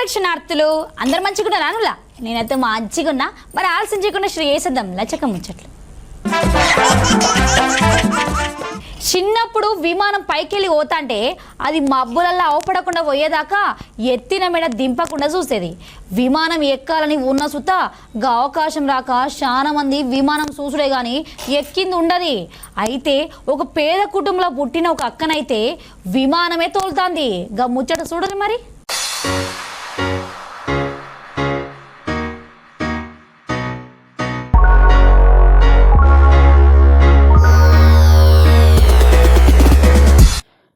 పరీక్షణార్థులు అందరు మంచిగున్నా రానులా నేనైతే మంచిగున్నా మరి ఆలోచించకుండా శ్రీ వేసేద్దాం లచ్చక ముచ్చట్లు. చిన్నప్పుడు విమానం పైకెళ్ళి పోతాంటే అది మబ్బులల్లా అవపడకుండా పోయేదాకా ఎత్తిన మెడ దింపకుండా చూసేది. విమానం ఎక్కాలని ఉన్న సుత గా అవకాశం రాక చాలా మంది విమానం చూసుడే కానీ ఎక్కింది ఉండదు. అయితే ఒక పేద కుటుంబంలో పుట్టిన ఒక అక్కనైతే విమానమే తోలుతాంది. గా ముచ్చట చూడరు మరి.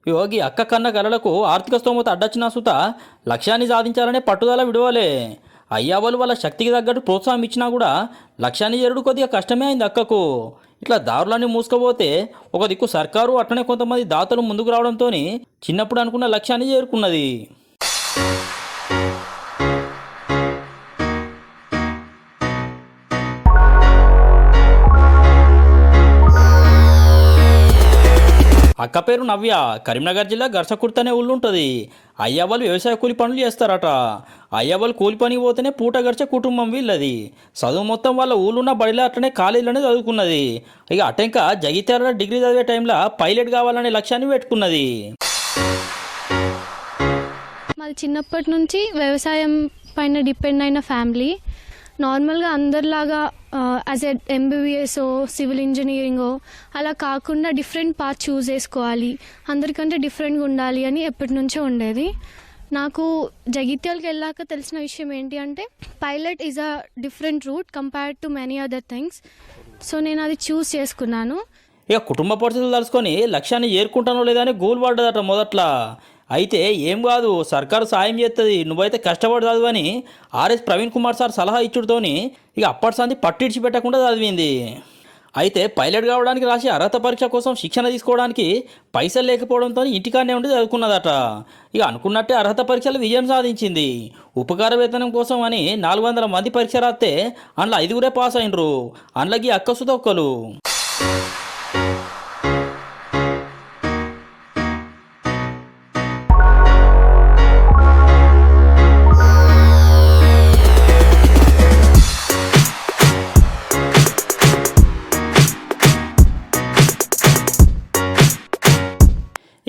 యోగి అక్క కన్న కలలకు ఆర్థిక స్తోమత అడ్డొచ్చిన సుత లక్ష్యాన్ని సాధించాలనే పట్టుదల విడవలే. అయ్యావాళ్ళు వాళ్ళ శక్తికి తగ్గట్టు ప్రోత్సాహం ఇచ్చినా కూడా లక్ష్యాన్ని చేరుడు కొద్దిగా కష్టమే అయింది అక్కకు. ఇట్లా దారులన్నీ మూసుకపోతే ఒక దిక్కు సర్కారు అట్లనే కొంతమంది దాతలు ముందుకు రావడంతో చిన్నప్పుడు అనుకున్న లక్ష్యాన్ని చేరుకున్నది. అక్క పేరు నవ్య. కరీంనగర్ జిల్లా గర్సకుర్తి అనే ఊళ్ళు ఉంటుంది. అయ్యవాళ్ళు వ్యవసాయ కూలి పనులు చేస్తారట. అయ్యవాళ్ళు కూలి పనికి పోతేనే పూట గడిచే కుటుంబం వీళ్ళది. చదువు మొత్తం వాళ్ళ ఊళ్ళున్న బడిలో అట్లనే కాలేజీలోనే చదువుకున్నది. ఇక అటెంక జగిత్యాల డిగ్రీ చదివే టైంలో పైలట్ కావాలనే లక్ష్యాన్ని పెట్టుకున్నది. మాది చిన్నప్పటి నుంచి వ్యవసాయం పైన డిపెండ్ అయిన ఫ్యామిలీ. నార్మల్గా అందరిలాగా యాజ్ ఎ ఎంబీబీఎస్ సివిల్ ఇంజనీరింగో అలా కాకుండా డిఫరెంట్ పాత్ చూస్ చేసుకోవాలి, అందరికంటే డిఫరెంట్గా ఉండాలి అని ఎప్పటి నుంచో ఉండేది. నాకు జగిత్యాలకు వెళ్ళాక తెలిసిన విషయం ఏంటి అంటే pilot is a different route compared to many other things. So నేను అది చూస్ చేసుకున్నాను. ఇక కుటుంబ పరిస్థితులు తలుచుకొని లక్ష్యాన్ని ఏరుకుంటానో లేదని గోల్ పడ్డదట మొదట్లో. అయితే ఏం కాదు, సర్కారు సాయం చేస్తుంది, నువ్వైతే కష్టపడి చదువని ఆర్ఎస్ ప్రవీణ్ కుమార్ సార్ సలహా ఇచ్చుడుతోని ఇక అప్పటి సంది పట్టిడిచి పెట్టకుండా చదివింది. అయితే పైలట్ కావడానికి రాసి అర్హత పరీక్ష కోసం శిక్షణ తీసుకోవడానికి పైసలు లేకపోవడంతో ఇంటికాడనే ఉండి చదువుకున్నదట. ఇక అనుకున్నట్టే అర్హత పరీక్షలు విజయం సాధించింది. ఉపకార వేతనం కోసం అని 400 మంది పరీక్ష రాస్తే అందులో 5గురే పాస్ అయినరు. అందులోకి అక్కసుతో ఒక్కరు.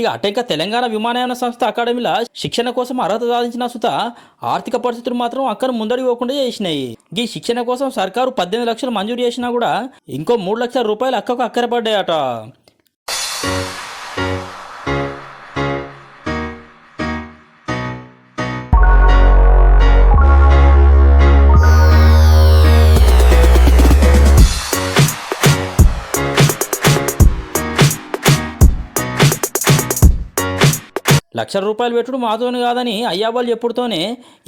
ఇక అటెంక తెలంగాణ విమానయాన సంస్థ అకాడమీలో శిక్షణ కోసం అర్హత సాధించిన సుత ఆర్థిక పరిస్థితులు మాత్రం అక్కను ముందడి పోకుండా చేసినాయి. ఈ శిక్షణ కోసం సర్కారు 18 లక్షలు మంజూరు చేసినా కూడా ఇంకో 3 లక్షల రూపాయలు అక్కకు అక్కరపడ్డాయట. ₹1,00,000 పెట్టుడు మాతోని కాదని అయ్యావాళ్ళు చెప్పుడుతోనే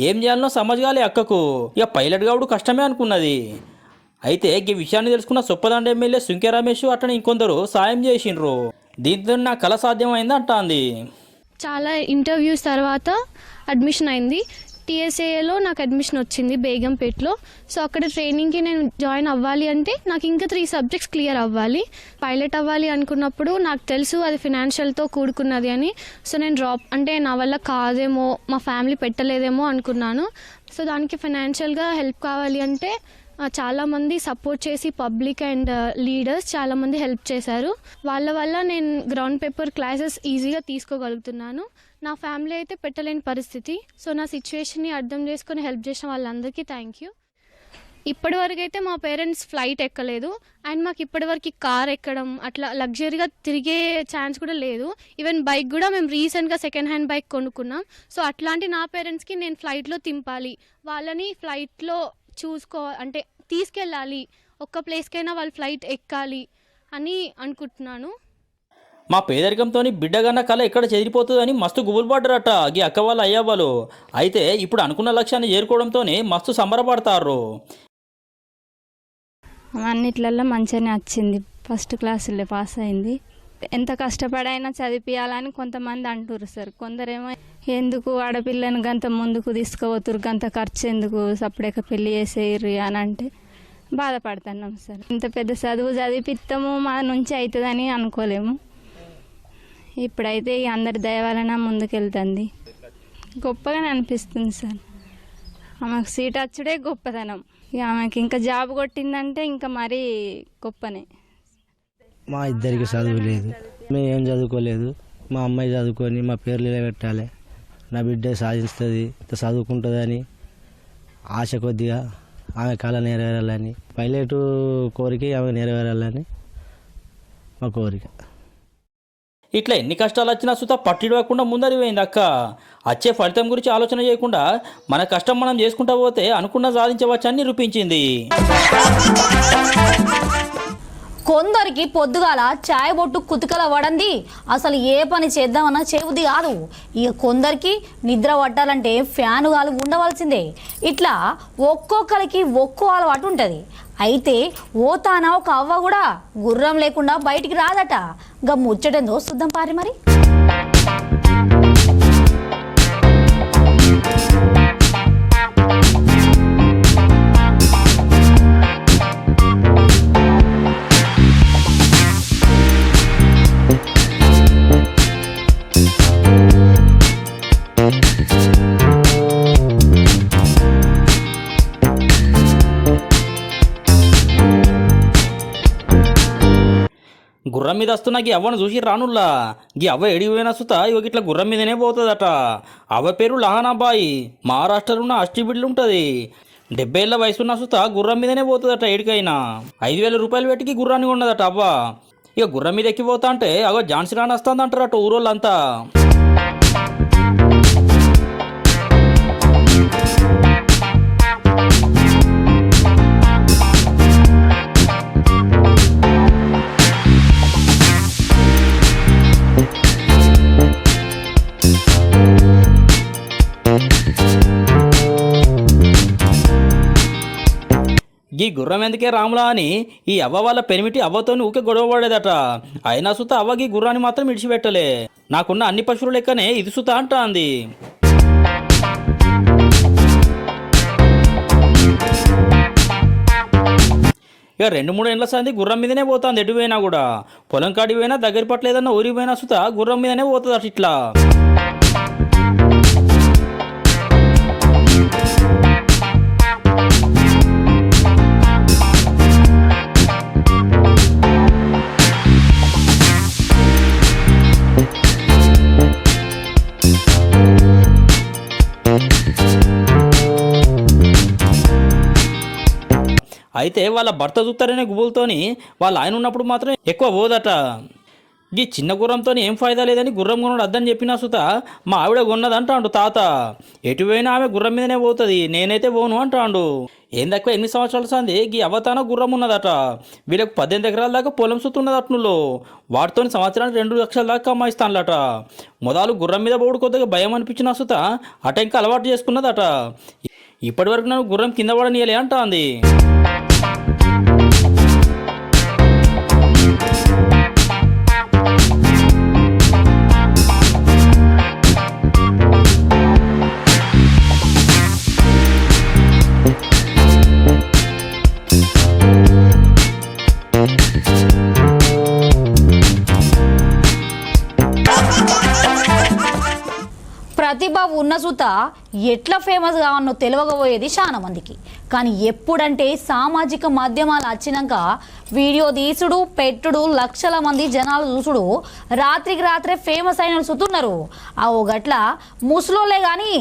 ఏం చేయాలనో సమజ్గాలి అక్కకు. ఇక పైలట్ కావుడు కష్టమే అనుకున్నది. అయితే ఈ విషయాన్ని తెలుసుకున్న సొప్పదండ ఎమ్మెల్యే సుంకే రమేష్ అట్లనే ఇంకొందరు సాయం చేసిండ్రు. దీంతో నా కళ సాధ్యమైంది అంటాంది. చాలా ఇంటర్వ్యూస్ తర్వాత అడ్మిషన్ అయింది. టీఎస్ఏలో నాకు అడ్మిషన్ వచ్చింది బేగంపేటలో. సో అక్కడ ట్రైనింగ్కి నేను జాయిన్ అవ్వాలి అంటే నాకు ఇంకా 3 సబ్జెక్ట్స్ క్లియర్ అవ్వాలి. పైలట్ అవ్వాలి అనుకున్నప్పుడు నాకు తెలుసు అది ఫినాన్షియల్తో కూడుకున్నది అని. సో నేను డ్రాప్ అంటే నా వల్ల కాదేమో, మా ఫ్యామిలీ పెట్టలేదేమో అనుకున్నాను. సో దానికి ఫైనాన్షియల్గా హెల్ప్ కావాలి అంటే చాలామంది సపోర్ట్ చేసి పబ్లిక్ అండ్ లీడర్స్ చాలామంది హెల్ప్ చేశారు. వాళ్ళ వల్ల నేను గ్రౌండ్ పేపర్ క్లాసెస్ ఈజీగా తీసుకోగలుగుతున్నాను. నా ఫ్యామిలీ అయితే పెట్టలేని పరిస్థితి. సో నా సిచ్యువేషన్ని అర్థం చేసుకొని హెల్ప్ చేసిన వాళ్ళందరికీ థ్యాంక్ యూ. ఇప్పటివరకు అయితే మా పేరెంట్స్ ఫ్లైట్ ఎక్కలేదు అండ్ మాకు ఇప్పటివరకు కార్ ఎక్కడం అట్లా లగ్జరీగా తిరిగే ఛాన్స్ కూడా లేదు. ఈవెన్ బైక్ కూడా మేము రీసెంట్గా సెకండ్ హ్యాండ్ బైక్ కొనుక్కున్నాం. సో అట్లాంటి నా పేరెంట్స్కి నేను ఫ్లైట్లో తింపాలి, వాళ్ళని ఫ్లైట్లో అంటే తీసుకెళ్ళాలి, ఒక్క ప్లేస్కైనా వాళ్ళు ఫ్లైట్ ఎక్కాలి అని అనుకుంటున్నాను. మా పేదరికంతో బిడ్డగన్న కళ ఎక్కడ చెదిరిపోతుందని మస్తు గుబులు పడ్డరట ఈ అక్క వాళ్ళు అయ్యవాళ్ళు. అయితే ఇప్పుడు అనుకున్న లక్ష్యాన్ని చేరుకోవడంతో మస్తు సంబరపడతారు. అన్నిట్లలో మంచిగానే వచ్చింది, ఫస్ట్ క్లాసులో పాస్ అయింది. ఎంత కష్టపడైనా చదివించాలని కొంతమంది అంటారు సార్. కొందరేమో ఎందుకు ఆడపిల్లని గంత ముందుకు తీసుకుపోతురు, గంత ఖర్చు ఎందుకు, సపరేక పెళ్లి చేసేయరు అని అంటే బాధపడుతున్నాం సార్. ఇంత పెద్ద చదువు చదివిస్తాము మా నుంచి అవుతుందని అనుకోలేము. ఇప్పుడైతే అందరి దయ వలన ముందుకెళ్తుంది, గొప్పగానే అనిపిస్తుంది సార్. ఆమెకు సీట్ వచ్చుడే గొప్పతనం. ఇక ఆమెకి ఇంకా జాబ్ కొట్టిందంటే ఇంకా మరీ గొప్పనే. మా ఇద్దరికి చదువు లేదు, మేము ఏం చదువుకోలేదు. మా అమ్మాయి చదువుకొని మా పేర్లు పెట్టాలి, నా బిడ్డ సాధిస్తుంది, చదువుకుంటుందని ఆశ కొద్దిగా ఆమె కళ నెరవేరాలని, పైలట్ కోరిక ఆమె నెరవేరాలని మా కోరిక. ఇట్లా ఎన్ని కష్టాలు వచ్చినా సుతా పట్టిడవకుండా ముందరి పోయింది అక్క. వచ్చే ఫలితం గురించి ఆలోచన చేయకుండా మన కష్టం మనం చేసుకుంటా పోతే అనుకున్న సాధించవచ్చని నిరూపించింది. కొందరికి పొద్దుగాల చాయ్ బొట్టు కుతుకల పడంది అసలు ఏ పని చేద్దామన్నా చెబుది కాదు. ఇక కొందరికి నిద్ర పట్టాలంటే ఫ్యాను గాలి ఉండవలసిందే. ఇట్లా ఒక్కొక్కరికి ఒక్కో అలవాటు ఉంటుంది. అయితే ఓతాన ఒక అవ్వ కూడా గుర్రం లేకుండా బయటికి రాదట. గా ముచ్చటేందో చూద్దాం పారి మరి. గుర్రం మీద వస్తున్నా గీ అవ్వను చూసి రానుల్లా. గీ అవ్వ ఎడిగిపోయినా సుతా ఇవి ఇట్లా గుర్రం మీదనే పోతుందట. అవ్వ పేరు లహానాబాయి, మహారాష్ట్రలో ఉన్న అష్టిబిడ్లు ఉంటుంది. 70 ఏళ్ళ వయసున్న సుతా గుర్రం మీదనే పోతుందట. ఎడికైనా 5,000 రూపాయలు పెట్టికి గుర్రాన్ని ఉన్నదట అవ్వ. ఇక గుర్రం మీద ఎక్కిపోతా అంటే అగో ఝాన్సీ రాణి వస్తుంది అంటారట ఊరోళ్ళంతా. ఈ గుర్రం ఎందుకే రాములా అని ఈ అవ్వ వాళ్ళ పెనిమిటి అవ్వతోని ఊకే గొడవ పడేదట. అయినా సుత అవ్వకి గుర్రాన్ని మాత్రం విడిచిపెట్టలే. నాకున్న అన్ని పశువుల లెక్కనే ఇది సుత అంటా అంది. ఇక 2-3 ఏళ్ళ సంది గుర్రం మీదనే పోతుంది. ఎటు పోయినా కూడా పొలం కాడి పోయినా దగ్గర పట్టలేదన్న ఊరికి పోయినా సుత గుర్రం మీదనే పోతుంది అట. ఇట్లా అయితే వాళ్ళ భర్త చూస్తారనే గుబులతోని వాళ్ళ ఆయన ఉన్నప్పుడు మాత్రం ఎక్కువ పోదట. ఈ చిన్న గుర్రంతో ఏం ఫాయిదా లేదని గుర్రం కొనడు అద్దని చెప్పినా సుత మా ఆవిడ కొన్నదంటాడు తాత. ఎటు పోయినా ఆమె గుర్రం మీదనే పోతుంది, నేనైతే పోను అంటాడు. ఏం తక్కువ 8 సంవత్సరాల సంది ఈ అవ్వతాన గుర్రం ఉన్నదట. వీళ్ళకు 18 ఎకరాల దాకా పొలం సుతున్నది అట్నులో. వాటితో సంవత్సరానికి 2 లక్షల దాకా కమ్మాయిస్తానులట. మొదలు గుర్రం మీద పోడు కొద్దిగా భయం అనిపించిన సుత అట ఇంకా అలవాటు చేసుకున్నదట. ఇప్పటి వరకు నన్ను గుర్రం కింద పడనీయలే అంటాంది. ప్రతిభ ఉన్న సుత ఎట్లా ఫేమస్ కావన్నో తెలియకపోయేది చాలా మందికి. కానీ ఎప్పుడంటే సామాజిక మాధ్యమాలు వచ్చినాక వీడియో తీసుడు పెట్టుడు లక్షల మంది జనాలు చూసుడు రాత్రికి రాత్రే ఫేమస్ అయిన సుతున్నారు. ఆ ఓ గట్ల ముసలోళ్ళే కానీ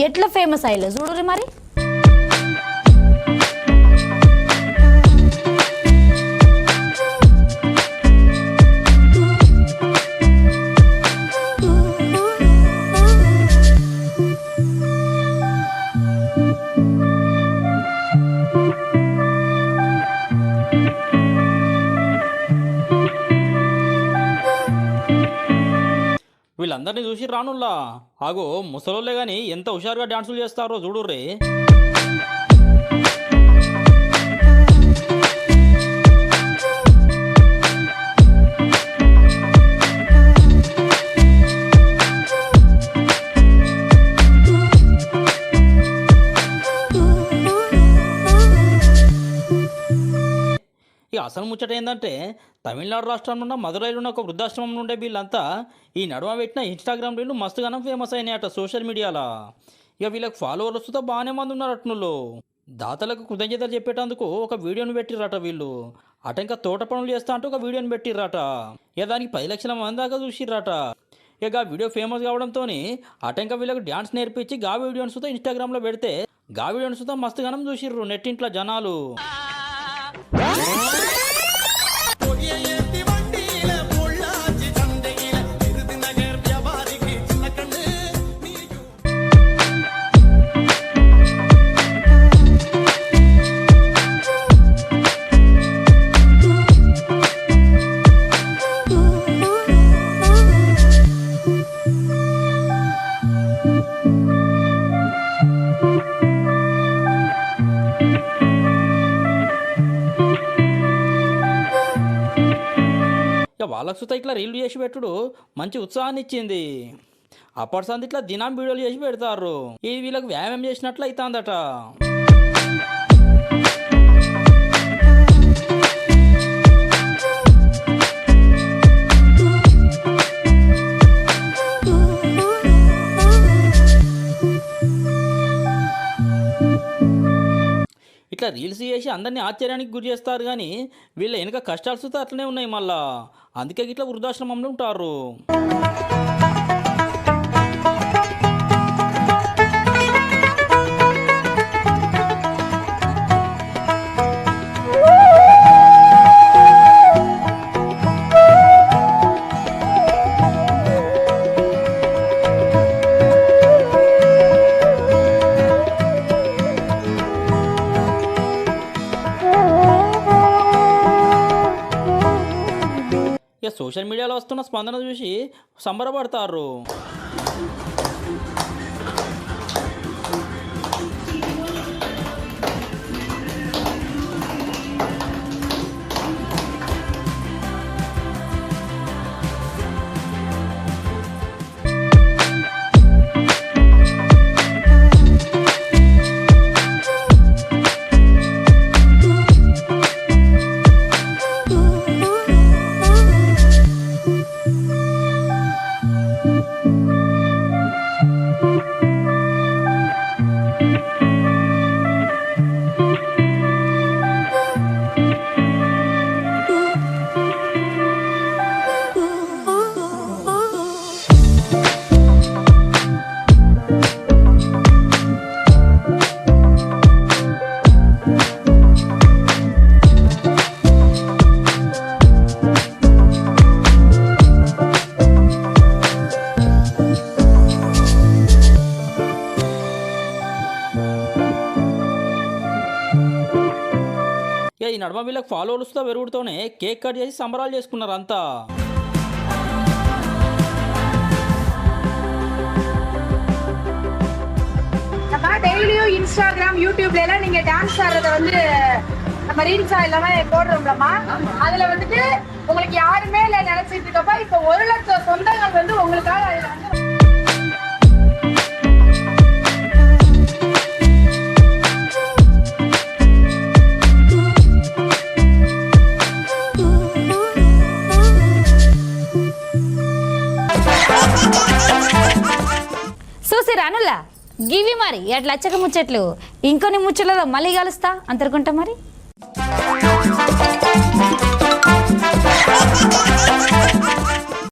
ఎట్లా ఫేమస్ అయ్యలే చూడుర్రి మరి. వీళ్ళందరినీ చూసి రానుల్లా. ఆగో ముసలోళ్ళే కానీ ఎంత హుషారుగా డాన్సులు చేస్తారో చూడుర్రే. ఇక అసలు ముచ్చట ఏంటంటే తమిళనాడు రాష్ట్రంలో ఉన్న మదురైలో ఉన్న ఒక వృద్ధాశ్రమం నుండే వీళ్ళంతా ఈ నడుమ పెట్టిన ఇన్స్టాగ్రామ్ రీళ్ళు మస్తుగానం ఫేమస్ అయినాయట సోషల్ మీడియాలో. ఇక వీళ్ళకి ఫాలోవర్స్ తో బాగానే మంది ఉన్నారు అట్నుల్లో. దాతలకు కృతజ్ఞతలు చెప్పేటందుకు ఒక వీడియోని పెట్టిర్రట వీళ్ళు. అట ఇంకా తోట పనులు చేస్తా అంటూ ఒక వీడియోని పెట్టిర్రట. ఇక దానికి 10 లక్షల మంది దాకా చూసిర్రట. ఇక ఆ వీడియో ఫేమస్ కావడంతో అట ఇంకా వీళ్ళకి డ్యాన్స్ నేర్పించి గా వీడియోని సుతా ఇన్స్టాగ్రామ్లో పెడితే గా వీడియోని సుతా మస్తు గనం చూసిర్రు నెట్టింట్లో జనాలు. వాళ్ళకు సుతా ఇట్లా రీల్ చేసి పెట్టుడు మంచి ఉత్సాహాన్ని ఇచ్చింది. అప్పటి సంది ఇట్లా దినం వీడియోలు చేసి పెడతారు. ఇది వీళ్ళకి వ్యాయామం చేసినట్లు అవుతుందట. ఇట్లా రీల్స్ చేసి అందరినీ ఆశ్చర్యానికి గురి చేస్తారు కానీ వీళ్ళ వెనుక కష్టాలు సుతా అట్లనే ఉన్నాయి మళ్ళా. అందుకే ఇట్లా వృద్ధాశ్రమంలో ఉంటారు. ఇక సోషల్ మీడియాలో వస్తున్న స్పందన చూసి సంబరపడతారు. ఈ నడుమ వీళ్ళకి ఫాలోవర్స్తో పెరుగుతూనే కేక్ కట్ చేసి సంబరాలు చేసుకున్నారు అంతా. டெய்லியும் இன்ஸ்டாகிராம் யூடியூப்ல எல்லாம் நீங்க டான்ஸ் ஆடுறத வந்து நம்ம ரீல்ஸா எல்லாமே போடுறோம்லமா, அதுல வந்துட்டு உங்களுக்கு யாருமே இல்ல நினைச்சிட்டு இருக்கப்ப இப்ப 1 லட்சம் சொந்தங்கள் வந்து உங்களுக்காக அதுல வந்து చూసి రానులా గివి మరి ఎట్లా అచ్చక ముచ్చట్లు. ఇంకొన్ని ముచ్చట్లలో మళ్ళీ కలుస్తా. అంతరుకుంటా మరి.